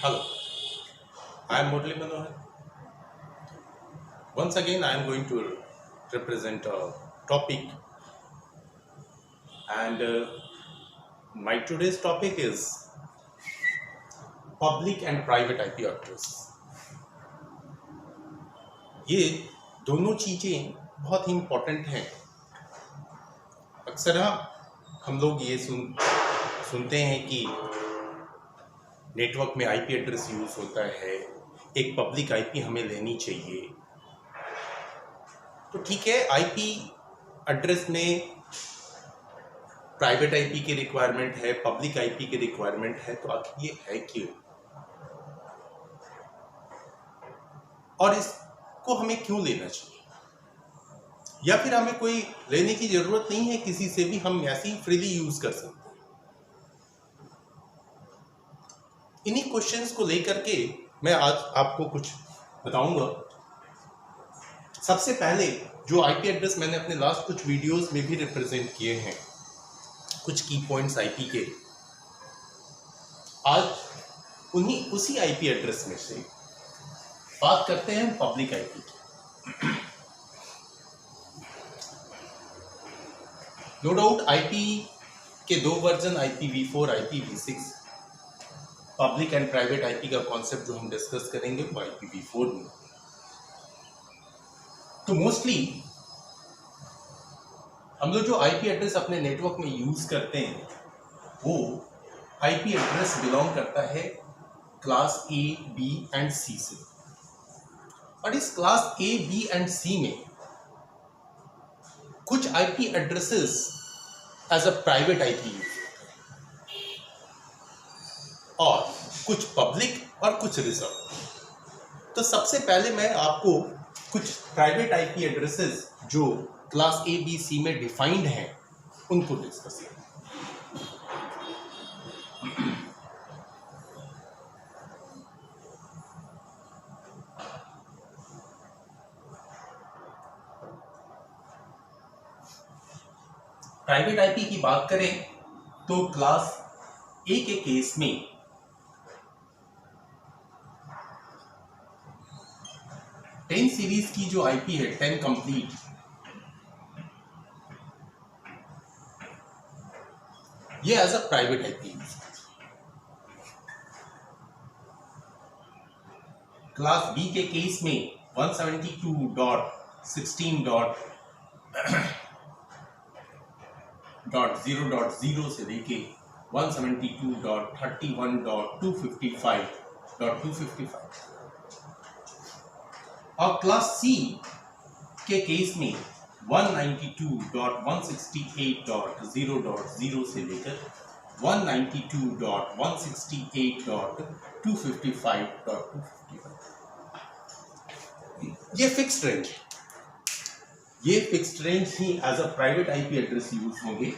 Hello, I am Murli Manohar. Once again, I am going to represent a topic, and my today's topic is public and private IP address. ये दोनों चीज़ें बहुत ही important हैं। अक्सर हम लोग ये सुनते हैं कि नेटवर्क में IP एड्रेस यूज़ होता है, एक पब्लिक IP हमें लेनी चाहिए। तो ठीक है, IP एड्रेस में प्राइवेट IP की रिक्वायरमेंट है, पब्लिक IP की रिक्वायरमेंट है, तो आखिर ये है क्यों? और इसको हमें क्यों लेना चाहिए? या फिर हमें कोई लेने की जरूरत नहीं है, किसी से भी हम ऐसे ही फ्रीली यूज कर सकते हैं। इन्हीं क्वेश्चंस को लेकर के मैं आज आपको कुछ बताऊंगा। सबसे पहले जो IP एड्रेस मैंने अपने लास्ट कुछ वीडियोस में भी रिप्रेजेंट किए हैं, कुछ की पॉइंट्स IP के, आज उसी IP एड्रेस में से बात करते हैं पब्लिक IP की। नो डाउट IP के दो version, IPv4, IPv6, public and private IP का कॉन्सेप्ट जो हम डिस्कस करेंगे वो IPv4 में। तो मोस्टली हम लोग जो IP एड्रेस अपने नेटवर्क में यूज करते हैं वो IP एड्रेस बिलोंग करता है class A, B and C से। और इस class A, B and C में कुछ IP addresses as a private IP use होते हैं और कुछ पब्लिक और कुछ रिजर्व। तो सबसे पहले मैं आपको कुछ प्राइवेट IP एड्रेसेस जो क्लास A, B, C में डिफाइंड हैं उनको डिस्कस करें। प्राइवेट IP की बात करें तो क्लास A के केस में टेन सीरीज की जो IP है, 10 कंप्लीट, ये as a private IP use. Class B के केस में 172.16.0.0 से लेके 172.31.255.255 और क्लास C के केस में 192.168.0.0 से लेकर 192.168.255.255। ये फिक्स्ड रेंज है। ये फिक्स्ड रेंज ही as a private IP address use होंगे,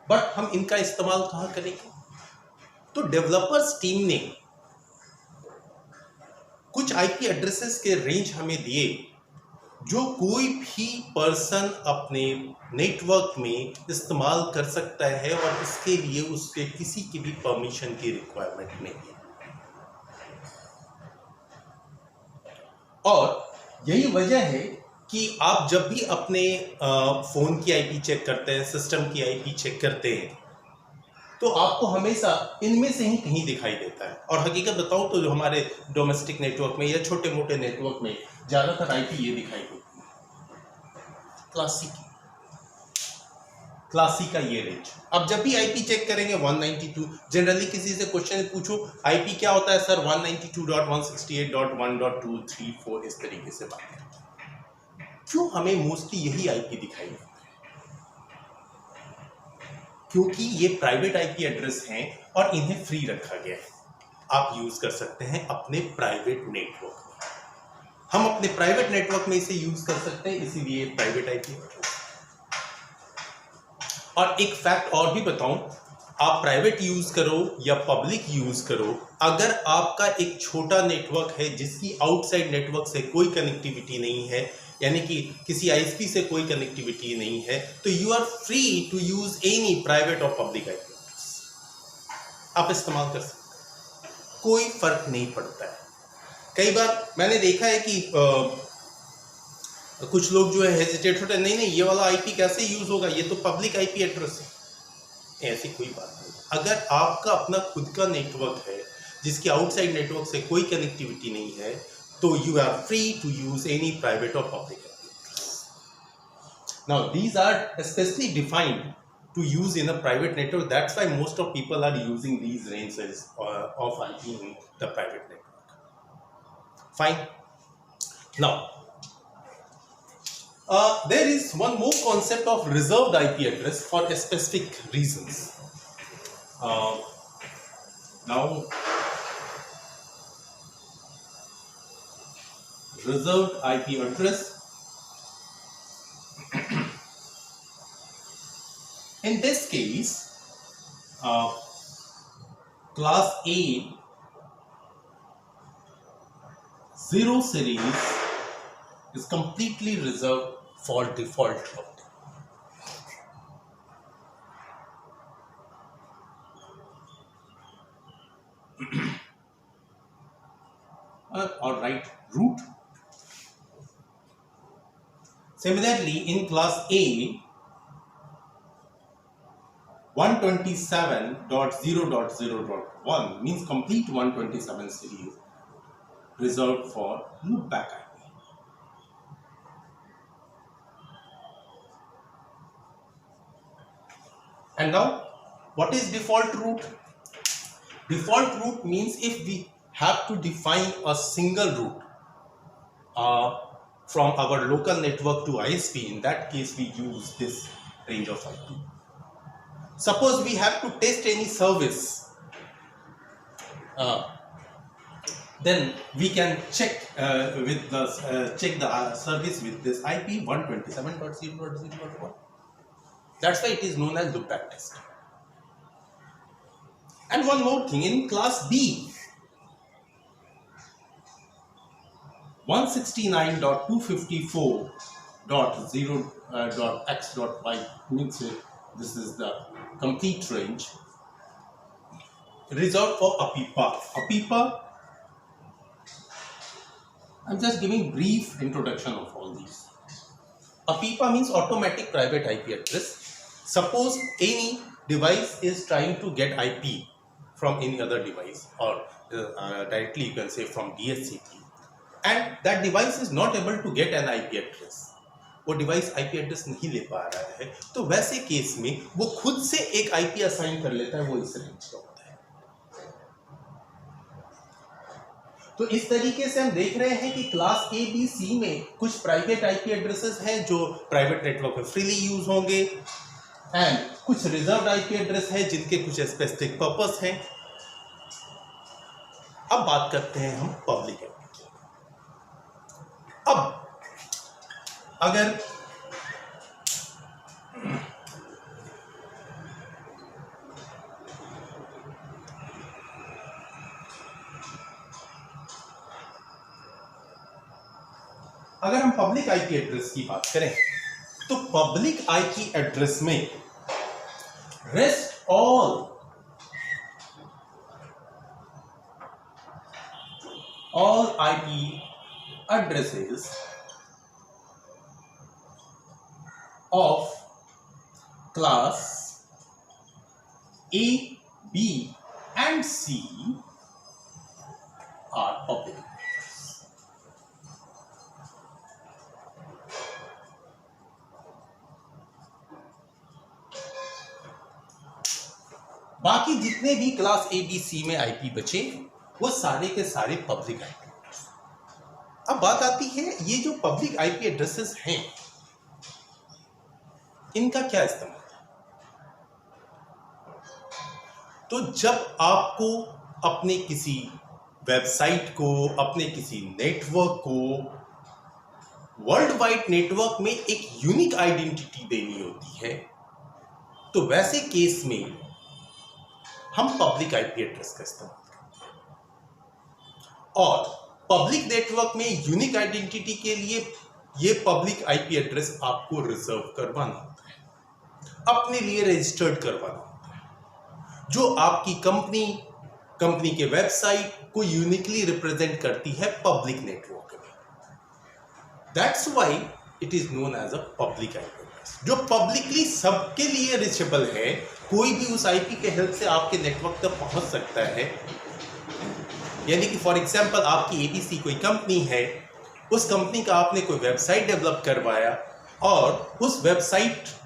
बट हम इनका इस्तेमाल कहाँ करेंगे? तो डेवलपर्स टीम ने कुछ IP एड्रेसेस के रेंज हमें दिए जो कोई भी पर्सन अपने नेटवर्क में इस्तेमाल कर सकता है और इसके लिए उसके किसी की भी परमिशन की रिक्वायरमेंट नहीं है। और यही वजह है कि आप जब भी अपने फोन की IP चेक करते हैं, सिस्टम की IP चेक करते हैं, तो आपको हमेशा इनमें से ही कहीं दिखाई देता है। और हकीकत बताऊं तो जो हमारे डोमेस्टिक नेटवर्क में या छोटे मोटे नेटवर्क में ज्यादातर IP ये दिखाई देती है, क्लास C का ये रेंज। अब जब भी IP चेक करेंगे 192, जनरली किसी से क्वेश्चन पूछो IP क्या होता है सर, 192.168.1.234 इस तरीके से बात करें। क्यों हमें मोस्टली यही IP दिखाई देता है? क्योंकि ये प्राइवेट IP एड्रेस हैं और इन्हें फ्री रखा गया है, आप यूज कर सकते हैं अपने प्राइवेट नेटवर्क में। हम अपने प्राइवेट नेटवर्क में इसे यूज कर सकते हैं, इसीलिए प्राइवेट IP एड्रेस। और एक फैक्ट और भी बताऊं, आप प्राइवेट यूज करो या पब्लिक यूज करो, अगर आपका एक छोटा नेटवर्क है जिसकी आउटसाइड नेटवर्क से कोई कनेक्टिविटी नहीं है, यानी कि किसी ISP से कोई कनेक्टिविटी नहीं है, तो you are free to use any private और पब्लिक IP एड्रेस, आप इस्तेमाल कर सकते हैं। कोई फर्क नहीं पड़ता है। कई बार मैंने देखा है कि कुछ लोग जो है हेजिटेट होते हैं, नहीं ये वाला आईपी कैसे यूज होगा, ये तो पब्लिक आईपी एड्रेस है। ऐसी कोई बात नहीं। अगर आपका अपना खुद का नेटवर्क है जिसकी आउटसाइड नेटवर्क से कोई कनेक्टिविटी नहीं है, तो you are free to use any private और public IP address. Now these are specially defined to use in a private network. That's why most of people are using these ranges of IP in the private network. Fine. Now, there is one more concept of reserved IP address for specific reasons. Now, reserved IP address. In this case, class A 0 series is completely reserved for default routing. All right, root. Similarly, in class A 127.0.0.1 means complete 127 series reserved for loopback IP. And now, what is default route? Default route means if we have to define a single route from our local network to ISP, in that case we use this range of IP. Suppose we have to test any service, then we can check check the service with this IP 127.0.0.1. That's why it is known as loopback test. And one more thing, in class B 169.254.0.x.y means this is the complete range reserved for APIPA. APIPA, I'm just giving brief introduction of all these. APIPA means automatic private IP address. Suppose any device is trying to get IP from any other device, or directly you can say from DHCP, and that device is not able to get an IP address. वो device IP address नहीं ले पा रहा है, तो वैसे case में वो खुद से एक आईपी असाइन कर लेता है, वो इस रेंज का होता है। तो इस तरीके से हम देख रहे हैं कि क्लास ए बी सी में कुछ प्राइवेट आईपी एड्रेसेस हैं जो प्राइवेट नेटवर्क में फ्रीली यूज होंगे, एंड कुछ रिजर्व्ड आईपी एड्रेस है जिनके कुछ स्पेसिफिक पर्पस हैं। अब बात करते हैं हम पब्लिक आईपी की। अब अगर हम पब्लिक आईपी एड्रेस की बात करें, तो पब्लिक आईपी एड्रेस में rest all IP addresses of class A, B and C are public. बाकी जितने भी क्लास ए बी सी में आईपी बचे वो सारे के सारे पब्लिक आईपी एड्रेस। अब बात आती है ये जो पब्लिक आईपी एड्रेसेस हैं इनका क्या इस्तेमाल है। तो जब आपको अपने किसी वेबसाइट को, अपने किसी नेटवर्क को वर्ल्ड वाइड नेटवर्क में एक यूनिक आइडेंटिटी देनी होती है, तो वैसे केस में हम पब्लिक आईपी एड्रेस का इस्तेमाल करते हैं। और पब्लिक नेटवर्क में यूनिक आइडेंटिटी के लिए ये पब्लिक आईपी एड्रेस आपको रिजर्व करवाना होता है, अपने लिए रजिस्टर्ड करवाना होता है। जो आपकी कंपनी कंपनी के वेबसाइट को यूनिकली रिप्रेजेंट करती है पब्लिक नेटवर्क में। That's why it is known as a public IP address, जो पब्लिकली सबके लिए रीचेबल है। कोई भी उस आईपी के हेल्प से आपके नेटवर्क तक पहुंच सकता है। यानी कि फॉर एग्जांपल आपकी एबीसी कोई कंपनी है, उस कंपनी का आपने कोई वेबसाइट डेवलप करवाया और उस वेबसाइट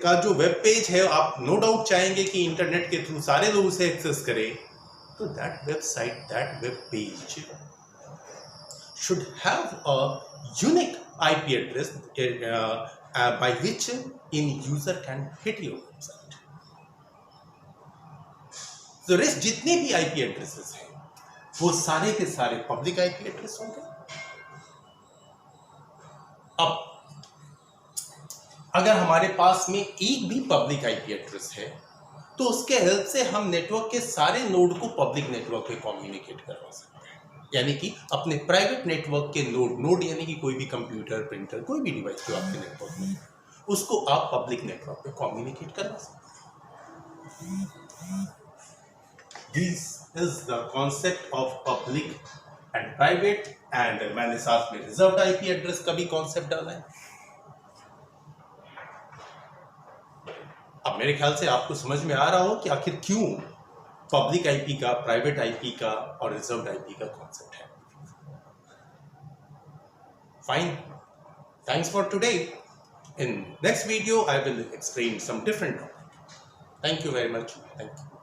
का जो वेब पेज है आप नो डाउट चाहेंगे कि इंटरनेट के थ्रू सारे लोग उसे एक्सेस करें, तो that website, that web page should have a unique IP address by which any user can hit your website. तो रेस्ट जितने भी आईपी एड्रेसेस हैं वो सारे के सारे पब्लिक आईपी एड्रेस होंगे। अब अगर हमारे पास में एक भी पब्लिक आईपी एड्रेस है तो उसके हेल्प से हम नेटवर्क के सारे नोड को पब्लिक नेटवर्क पे कम्युनिकेट करवा सकते हैं। यानी कि अपने प्राइवेट नेटवर्क के नोड यानी कि कोई भी कंप्यूटर, प्रिंटर, कोई भी डिवाइस जो आपके नेटवर्क में, उसको आप पब्लिक नेटवर्क पे कम्युनिकेट करवा सकते हैं। This is the concept of public and private, and मैंने साथ में रिजर्व्ड आईपी एड्रेस का भी कॉन्सेप्ट डाला है। अब मेरे ख्याल से आपको समझ में आ रहा हो कि आखिर क्यों पब्लिक आईपी का, प्राइवेट आईपी का और रिजर्व्ड आईपी का कॉन्सेप्ट है। Fine, thanks for today. In next video I will explain some different topic. Thank you very much. Thank you.